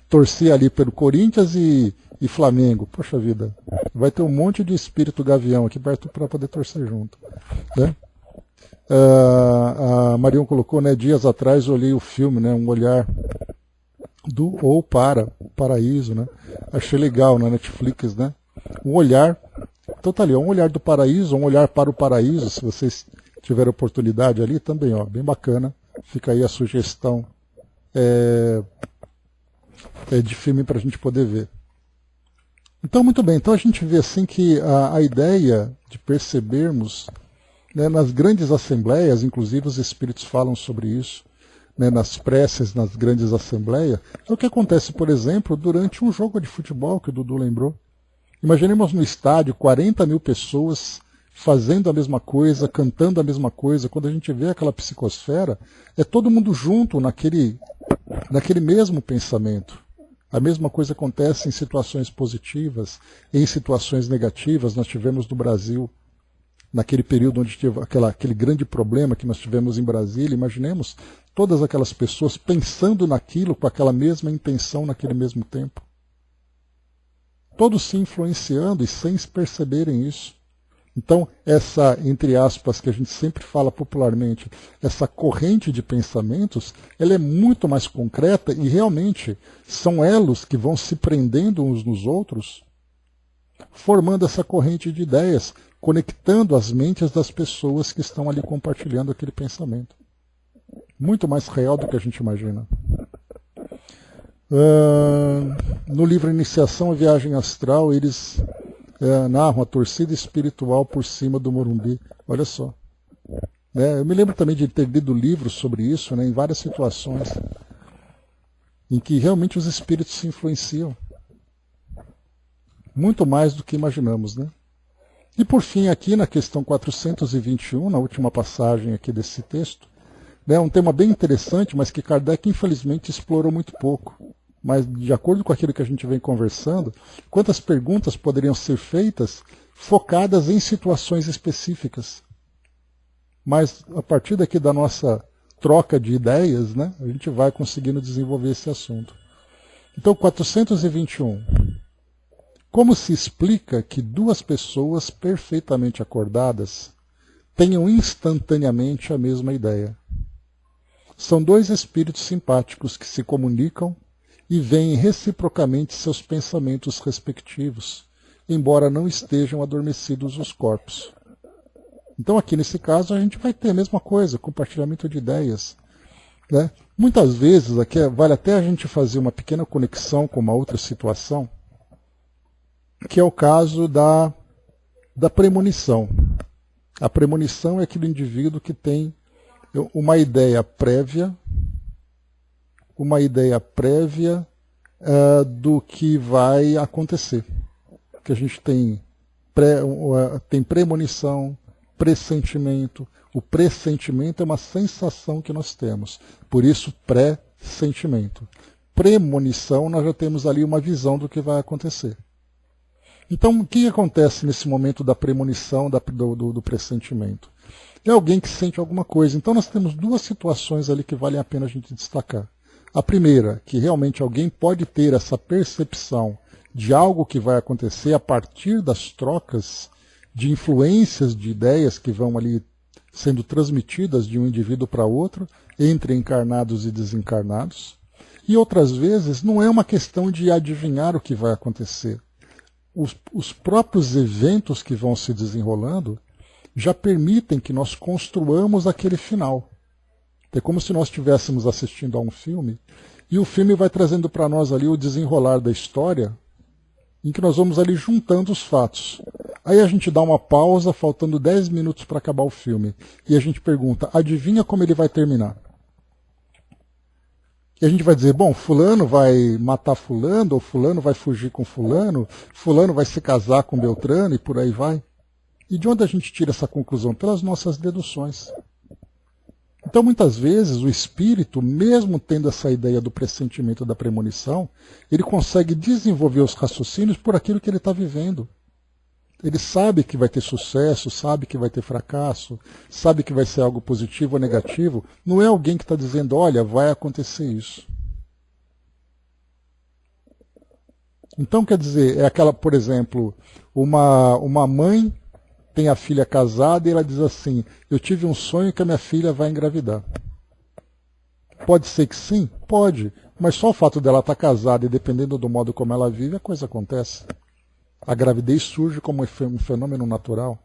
torcer ali pelo Corinthians e Flamengo. Poxa vida, vai ter um monte de espírito gavião aqui perto para poder torcer junto. Né? A Marion colocou, né, dias atrás eu olhei o filme, né, Um Olhar do ou para o Paraíso, né? Achei legal na Netflix, né? Um olhar, então tá ali, Um Olhar do Paraíso, Um Olhar para o Paraíso, se vocês tiverem oportunidade ali também, ó, bem bacana. Fica aí a sugestão de filme para a gente poder ver. Então, muito bem, então a gente vê assim que a ideia de percebermos, né, nas grandes assembleias, inclusive os espíritos falam sobre isso, né, nas preces, nas grandes assembleias, é o que acontece, por exemplo, durante um jogo de futebol, que o Dudu lembrou. Imaginemos no estádio 40 mil pessoas fazendo a mesma coisa, cantando a mesma coisa. Quando a gente vê aquela psicosfera, é todo mundo junto naquele mesmo pensamento. A mesma coisa acontece em situações positivas, em situações negativas. Nós tivemos no Brasil, naquele período onde teve aquele grande problema que nós tivemos em Brasília, imaginemos todas aquelas pessoas pensando naquilo com aquela mesma intenção naquele mesmo tempo. Todos se influenciando e sem perceberem isso. Então, essa, entre aspas, que a gente sempre fala popularmente, essa corrente de pensamentos, ela é muito mais concreta e realmente são elos que vão se prendendo uns nos outros, formando essa corrente de ideias, conectando as mentes das pessoas que estão ali compartilhando aquele pensamento. Muito mais real do que a gente imagina. No livro Iniciação à Viagem Astral, eles narram a torcida espiritual por cima do Morumbi. Olha só. Eu me lembro também de ter lido livros sobre isso, né, em várias situações, em que realmente os espíritos se influenciam. Muito mais do que imaginamos, né? E por fim, aqui na questão 421, na última passagem aqui desse texto, né, um tema bem interessante, mas que Kardec infelizmente explorou muito pouco. Mas de acordo com aquilo que a gente vem conversando, quantas perguntas poderiam ser feitas focadas em situações específicas. Mas a partir daqui da nossa troca de ideias, né, a gente vai conseguindo desenvolver esse assunto. Então, 421. Como se explica que duas pessoas perfeitamente acordadas tenham instantaneamente a mesma ideia? São dois espíritos simpáticos que se comunicam e veem reciprocamente seus pensamentos respectivos, embora não estejam adormecidos os corpos. Então aqui nesse caso a gente vai ter a mesma coisa, compartilhamento de ideias. Né? Muitas vezes aqui vale até a gente fazer uma pequena conexão com uma outra situação, que é o caso da premonição. A premonição é aquele indivíduo que tem uma ideia prévia do que vai acontecer. Que a gente tem premonição, pressentimento. O pressentimento é uma sensação que nós temos. Por isso, pressentimento. Premonição, nós já temos ali uma visão do que vai acontecer. Então, o que acontece nesse momento da premonição, do pressentimento? É alguém que sente alguma coisa. Então, nós temos duas situações ali que valem a pena a gente destacar. A primeira, que realmente alguém pode ter essa percepção de algo que vai acontecer a partir das trocas de influências de ideias que vão ali sendo transmitidas de um indivíduo para outro, entre encarnados e desencarnados. E outras vezes não é uma questão de adivinhar o que vai acontecer. Os próprios eventos que vão se desenrolando já permitem que nós construamos aquele final. É como se nós estivéssemos assistindo a um filme e o filme vai trazendo para nós ali o desenrolar da história, em que nós vamos ali juntando os fatos. Aí a gente dá uma pausa, faltando 10 minutos para acabar o filme, e a gente pergunta, adivinha como ele vai terminar? E a gente vai dizer, bom, fulano vai matar fulano, ou fulano vai fugir com fulano vai se casar com Beltrano e por aí vai. E de onde a gente tira essa conclusão? Pelas nossas deduções. Então, muitas vezes, o espírito, mesmo tendo essa ideia do pressentimento da premonição, ele consegue desenvolver os raciocínios por aquilo que ele está vivendo. Ele sabe que vai ter sucesso, sabe que vai ter fracasso, sabe que vai ser algo positivo ou negativo. Não é alguém que está dizendo, olha, vai acontecer isso. Então, quer dizer, é aquela, por exemplo, uma mãe tem a filha casada e ela diz assim, eu tive um sonho que a minha filha vai engravidar. Pode ser que sim? Pode. Mas só o fato dela estar casada e dependendo do modo como ela vive, a coisa acontece. A gravidez surge como um fenômeno natural.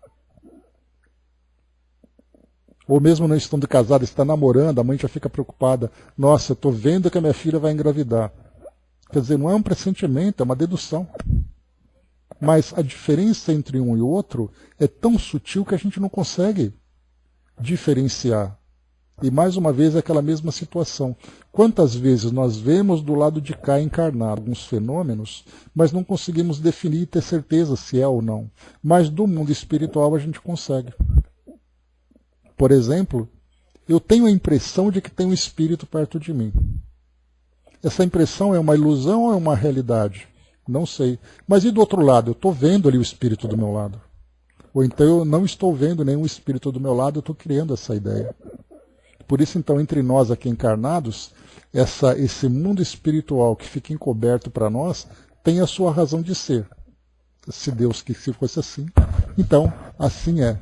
Ou mesmo não estando casada, está namorando, a mãe já fica preocupada. Nossa, eu estou vendo que a minha filha vai engravidar. Quer dizer, não é um pressentimento, é uma dedução. Mas a diferença entre um e outro é tão sutil que a gente não consegue diferenciar. E mais uma vez é aquela mesma situação. Quantas vezes nós vemos do lado de cá encarnar alguns fenômenos, mas não conseguimos definir e ter certeza se é ou não. Mas do mundo espiritual a gente consegue. Por exemplo, eu tenho a impressão de que tem um espírito perto de mim. Essa impressão é uma ilusão ou é uma realidade? Não sei. Mas e do outro lado? Eu estou vendo ali o espírito do meu lado. Ou então eu não estou vendo nenhum espírito do meu lado, eu estou criando essa ideia. Por isso, então, entre nós aqui encarnados, esse mundo espiritual que fica encoberto para nós tem a sua razão de ser. Se Deus quis que fosse assim, então assim é.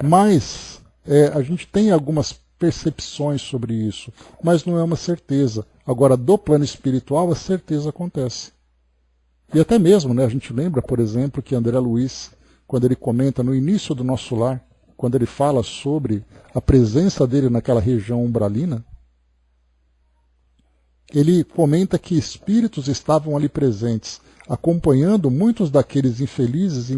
Mas a gente tem algumas percepções sobre isso, mas não é uma certeza. Agora, do plano espiritual, a certeza acontece. E até mesmo, né, a gente lembra, por exemplo, que André Luiz, quando ele comenta no início do Nosso Lar, quando ele fala sobre a presença dele naquela região umbralina, ele comenta que espíritos estavam ali presentes, acompanhando muitos daqueles infelizes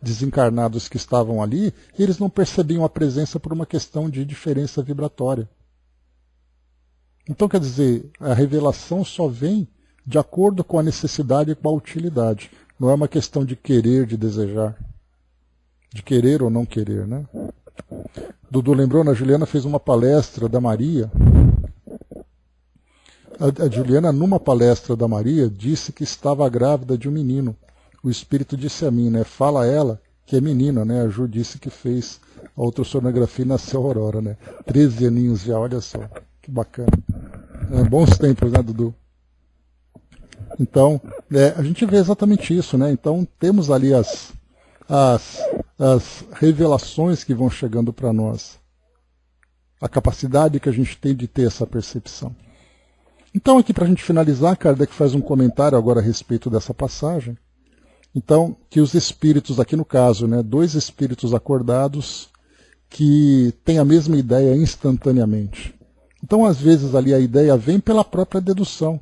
desencarnados que estavam ali, e eles não percebiam a presença por uma questão de diferença vibratória. Então, quer dizer, a revelação só vem de acordo com a necessidade e com a utilidade. Não é uma questão de querer, de desejar. De querer ou não querer, né? Dudu lembrou, a Juliana fez uma palestra da Maria. A Juliana, numa palestra da Maria, disse que estava grávida de um menino. O espírito disse a mim, né? Fala a ela que é menina, né? A Ju disse que fez a ultrassonografia e nasceu a Aurora, né? 13 aninhos já, olha só. Que bacana. Bons tempos, né, Dudu? Então, a gente vê exatamente isso, né? Então, temos ali as revelações que vão chegando para nós. A capacidade que a gente tem de ter essa percepção. Então, aqui para a gente finalizar, Kardec faz um comentário agora a respeito dessa passagem. Então, que os espíritos, aqui no caso, né, 2 espíritos acordados que têm a mesma ideia instantaneamente. Então, às vezes, ali a ideia vem pela própria dedução.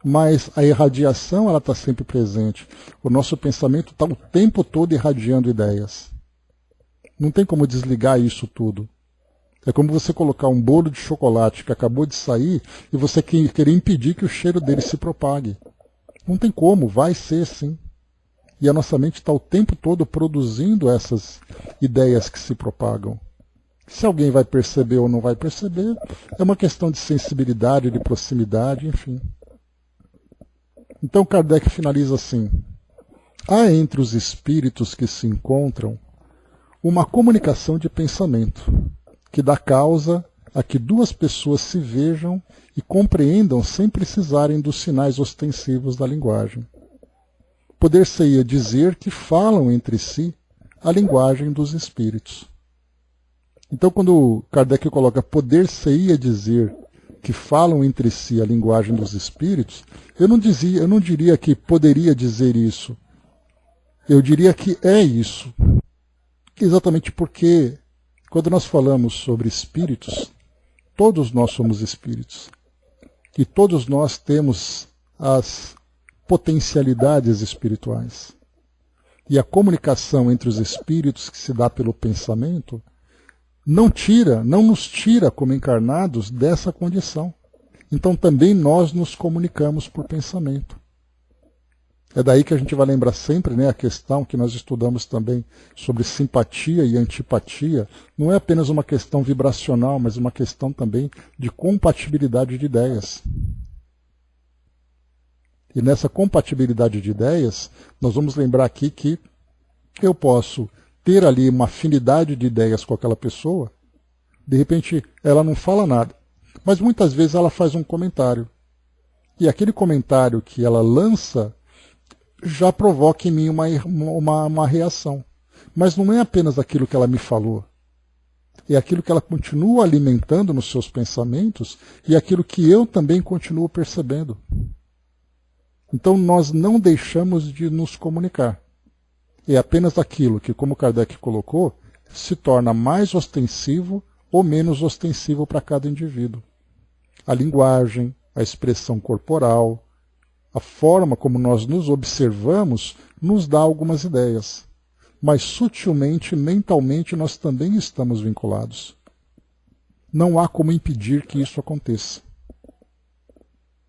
Mas a irradiação ela está sempre presente. O nosso pensamento está o tempo todo irradiando ideias. Não tem como desligar isso tudo. É como você colocar um bolo de chocolate que acabou de sair e você querer impedir que o cheiro dele se propague. Não tem como, vai ser sim. E a nossa mente está o tempo todo produzindo essas ideias que se propagam. Se alguém vai perceber ou não vai perceber, é uma questão de sensibilidade, de proximidade, enfim. Então Kardec finaliza assim: há entre os espíritos que se encontram uma comunicação de pensamento, que dá causa a que 2 pessoas se vejam e compreendam sem precisarem dos sinais ostensivos da linguagem. Poder-se-ia dizer que falam entre si a linguagem dos espíritos. Então, quando Kardec coloca poder-se-ia dizer que falam entre si a linguagem dos espíritos, eu não diria que poderia dizer isso. Eu diria que é isso. Exatamente porque, quando nós falamos sobre espíritos, todos nós somos espíritos. E todos nós temos as potencialidades espirituais. E a comunicação entre os espíritos que se dá pelo pensamento não nos tira como encarnados dessa condição. Então também nós nos comunicamos por pensamento. É daí que a gente vai lembrar sempre, né, a questão que nós estudamos também sobre simpatia e antipatia. Não é apenas uma questão vibracional, mas uma questão também de compatibilidade de ideias. E nessa compatibilidade de ideias, nós vamos lembrar aqui que eu posso ter ali uma afinidade de ideias com aquela pessoa, de repente ela não fala nada, mas muitas vezes ela faz um comentário. E aquele comentário que ela lança já provoca em mim uma reação. Mas não é apenas aquilo que ela me falou. É aquilo que ela continua alimentando nos seus pensamentos e aquilo que eu também continuo percebendo. Então nós não deixamos de nos comunicar. É apenas aquilo que, como Kardec colocou, se torna mais ostensivo ou menos ostensivo para cada indivíduo. A linguagem, a expressão corporal, a forma como nós nos observamos nos dá algumas ideias. Mas sutilmente, mentalmente, nós também estamos vinculados. Não há como impedir que isso aconteça.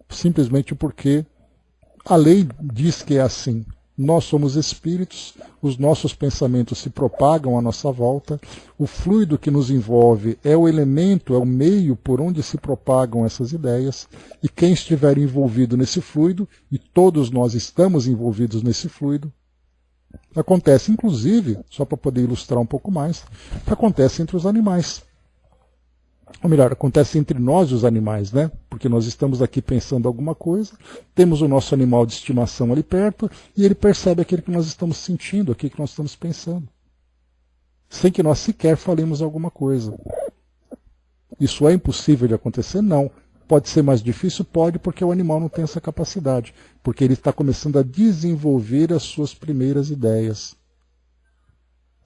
Simplesmente porque a lei diz que é assim. Nós somos espíritos, os nossos pensamentos se propagam à nossa volta, o fluido que nos envolve é o elemento, é o meio por onde se propagam essas ideias, e quem estiver envolvido nesse fluido, e todos nós estamos envolvidos nesse fluido, acontece inclusive, só para poder ilustrar um pouco mais, acontece entre os animais. Ou melhor, acontece entre nós e os animais, né? Porque nós estamos aqui pensando alguma coisa, temos o nosso animal de estimação ali perto, e ele percebe aquilo que nós estamos sentindo, aquilo que nós estamos pensando. Sem que nós sequer falemos alguma coisa. Isso é impossível de acontecer? Não. Pode ser mais difícil? Pode, porque o animal não tem essa capacidade. Porque ele está começando a desenvolver as suas primeiras ideias.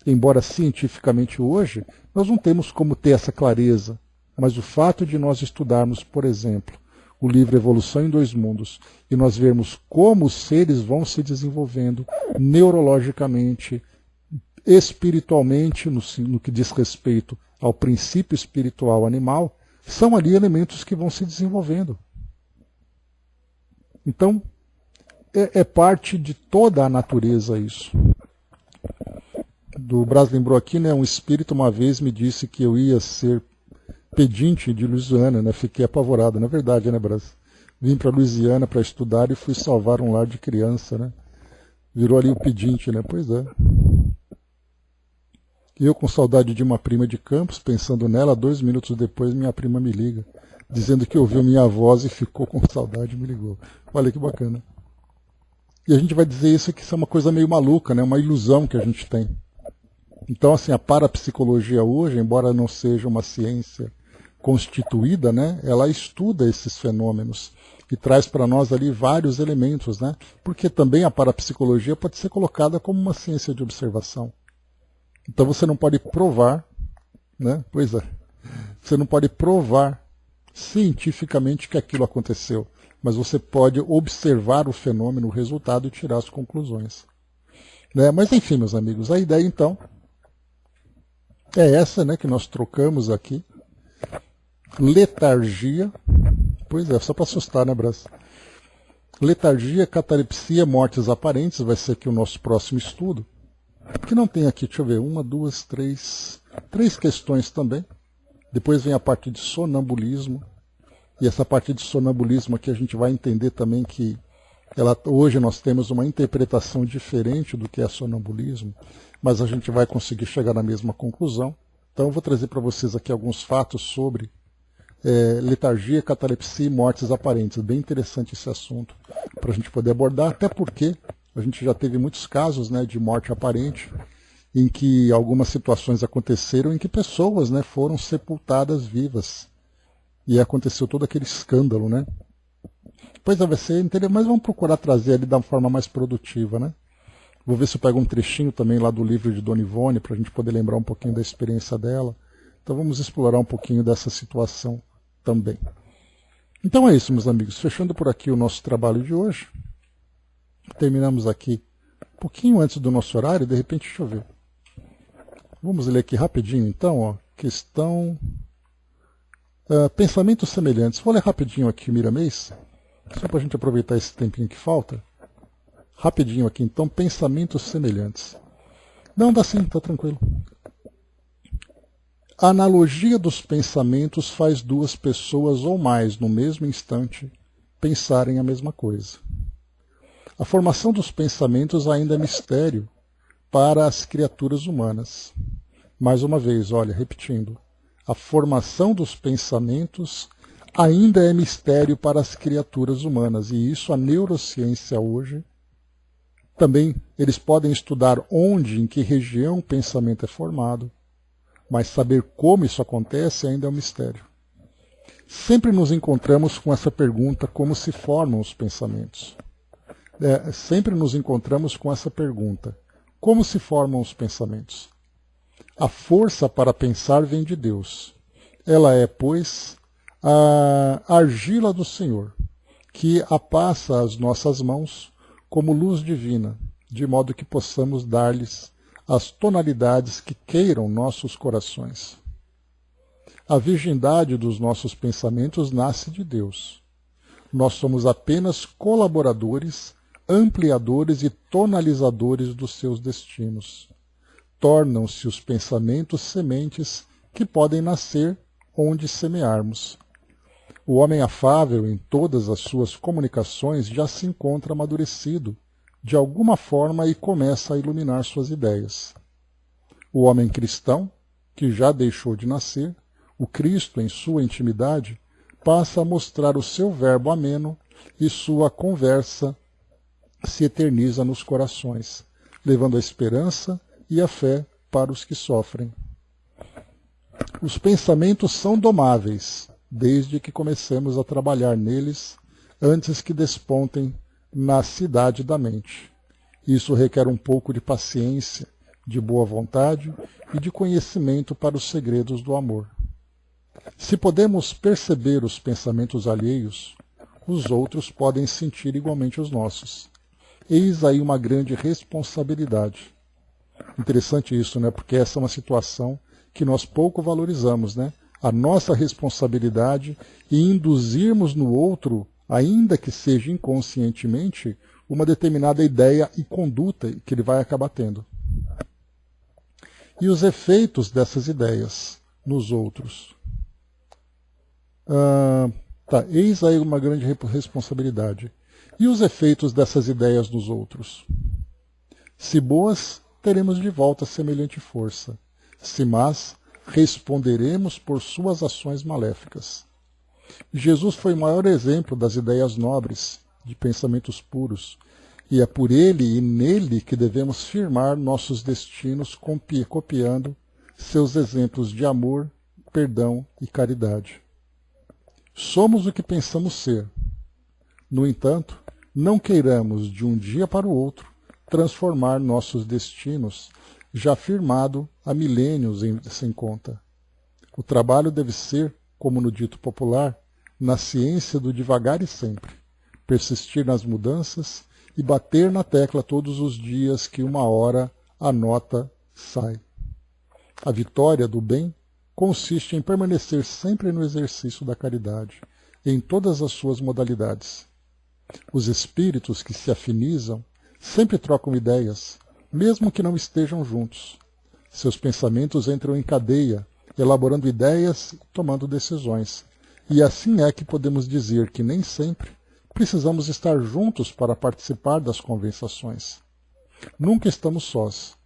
Embora cientificamente hoje, nós não temos como ter essa clareza. Mas o fato de nós estudarmos, por exemplo, o livro Evolução em Dois Mundos, e nós vermos como os seres vão se desenvolvendo neurologicamente, espiritualmente, no que diz respeito ao princípio espiritual animal, são ali elementos que vão se desenvolvendo. Então, é parte de toda a natureza isso. Do Brás lembrou aqui, né, um espírito uma vez me disse que eu ia ser pedinte de Louisiana, né? Fiquei apavorado, na verdade, né, Brás? Vim para Louisiana para estudar e fui salvar um lar de criança, né? Virou ali o pedinte, né? Pois é. E eu com saudade de uma prima de Campos, pensando nela, 2 minutos depois minha prima me liga, dizendo que ouviu minha voz e ficou com saudade e me ligou. Olha que bacana. E a gente vai dizer isso que isso é uma coisa meio maluca, né? Uma ilusão que a gente tem. Então, assim, a parapsicologia hoje, embora não seja uma ciência constituída, né, ela estuda esses fenômenos e traz para nós ali vários elementos, né, porque também a parapsicologia pode ser colocada como uma ciência de observação. Então você não pode provar, né, pois é, você não pode provar cientificamente que aquilo aconteceu, mas você pode observar o fenômeno, o resultado e tirar as conclusões. Né? Mas enfim, meus amigos, a ideia então é essa, né, que nós trocamos aqui. Letargia, pois é, só para assustar, né, Brás? Letargia, catalepsia, mortes aparentes, vai ser aqui o nosso próximo estudo. Que não tem aqui, deixa eu ver, 1, 2, 3 questões também. Depois vem a parte de sonambulismo. E essa parte de sonambulismo aqui a gente vai entender também que hoje nós temos uma interpretação diferente do que é sonambulismo, mas a gente vai conseguir chegar na mesma conclusão. Então eu vou trazer para vocês aqui alguns fatos sobre letargia, catalepsia e mortes aparentes. Bem interessante esse assunto para a gente poder abordar, até porque a gente já teve muitos casos, né, de morte aparente, em que algumas situações aconteceram em que pessoas, né, foram sepultadas vivas. E aconteceu todo aquele escândalo, né? Pois vai ser interessante, mas vamos procurar trazer ali da forma mais produtiva, né? Vou ver se eu pego um trechinho também lá do livro de Dona Ivone, para a gente poder lembrar um pouquinho da experiência dela. Então vamos explorar um pouquinho dessa situação também. Então é isso, meus amigos. Fechando por aqui o nosso trabalho de hoje. Terminamos aqui um pouquinho antes do nosso horário, de repente deixa eu ver. Vamos ler aqui rapidinho então, ó. Questão... pensamentos semelhantes. Vou ler rapidinho aqui o Miramês, só para a gente aproveitar esse tempinho que falta. Rapidinho aqui, então, pensamentos semelhantes. Não, dá sim, tá tranquilo. A analogia dos pensamentos faz duas pessoas ou mais, no mesmo instante, pensarem a mesma coisa. A formação dos pensamentos ainda é mistério para as criaturas humanas. Mais uma vez, olha, repetindo. A formação dos pensamentos ainda é mistério para as criaturas humanas, e isso a neurociência hoje também, eles podem estudar onde, em que região o pensamento é formado, mas saber como isso acontece ainda é um mistério. Sempre nos encontramos com essa pergunta, como se formam os pensamentos? Sempre nos encontramos com essa pergunta, como se formam os pensamentos? A força para pensar vem de Deus. Ela é, pois, a argila do Senhor, que a passa às nossas mãos como luz divina, de modo que possamos dar-lhes as tonalidades que queiram nossos corações. A virgindade dos nossos pensamentos nasce de Deus. Nós somos apenas colaboradores, ampliadores e tonalizadores dos seus destinos. Tornam-se os pensamentos sementes que podem nascer onde semearmos. O homem afável em todas as suas comunicações já se encontra amadurecido, de alguma forma, e começa a iluminar suas ideias. O homem cristão, que já deixou de nascer, o Cristo em sua intimidade, passa a mostrar o seu verbo ameno e sua conversa se eterniza nos corações, levando a esperança e a fé para os que sofrem. Os pensamentos são domáveis, desde que comecemos a trabalhar neles antes que despontem na cidade da mente. Isso requer um pouco de paciência, de boa vontade e de conhecimento para os segredos do amor. Se podemos perceber os pensamentos alheios, os outros podem sentir igualmente os nossos. Eis aí uma grande responsabilidade. Interessante isso, né? Porque essa é uma situação que nós pouco valorizamos, né? A nossa responsabilidade e induzirmos no outro, ainda que seja inconscientemente, uma determinada ideia e conduta que ele vai acabar tendo. E os efeitos dessas ideias nos outros. Eis aí uma grande responsabilidade. E os efeitos dessas ideias nos outros? Se boas, teremos de volta semelhante força. Se más, responderemos por suas ações maléficas. Jesus foi o maior exemplo das ideias nobres, de pensamentos puros, e é por ele e nele que devemos firmar nossos destinos copiando seus exemplos de amor, perdão e caridade. Somos o que pensamos ser. No entanto, não queiramos de um dia para o outro transformar nossos destinos, já firmado há milênios sem conta. O trabalho deve ser, como no dito popular, na ciência do devagar e sempre, persistir nas mudanças e bater na tecla todos os dias que uma hora a nota sai. A vitória do bem consiste em permanecer sempre no exercício da caridade, em todas as suas modalidades. Os espíritos que se afinizam sempre trocam ideias, mesmo que não estejam juntos. Seus pensamentos entram em cadeia, elaborando ideias e tomando decisões. E assim é que podemos dizer que nem sempre precisamos estar juntos para participar das conversações. Nunca estamos sós.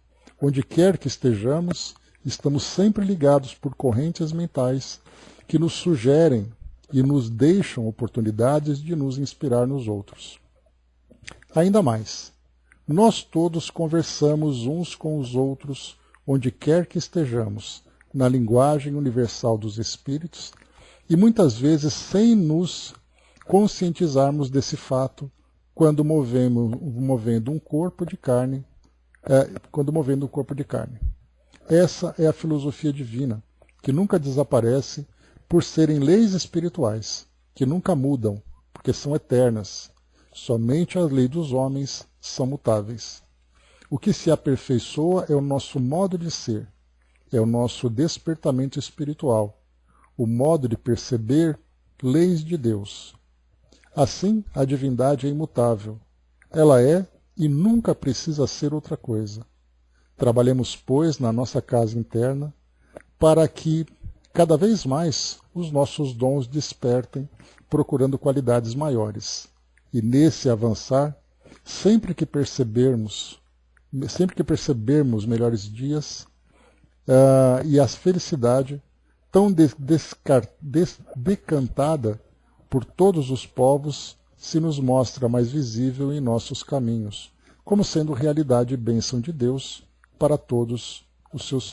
Onde quer que estejamos, estamos sempre ligados por correntes mentais que nos sugerem e nos deixam oportunidades de nos inspirar nos outros. Ainda mais, nós todos conversamos uns com os outros, onde quer que estejamos, na linguagem universal dos espíritos, e muitas vezes sem nos conscientizarmos desse fato, quando movendo um corpo de carne. Essa é a filosofia divina, que nunca desaparece por serem leis espirituais, que nunca mudam, porque são eternas. Somente as leis dos homens são mutáveis. O que se aperfeiçoa é o nosso modo de ser, é o nosso despertamento espiritual, o modo de perceber leis de Deus. Assim, a divindade é imutável. Ela é e nunca precisa ser outra coisa. Trabalhemos, pois, na nossa casa interna, para que, cada vez mais, os nossos dons despertem, procurando qualidades maiores. E nesse avançar, sempre que percebermos melhores dias, e a felicidade tão decantada por todos os povos, se nos mostra mais visível em nossos caminhos, como sendo realidade e bênção de Deus para todos os seus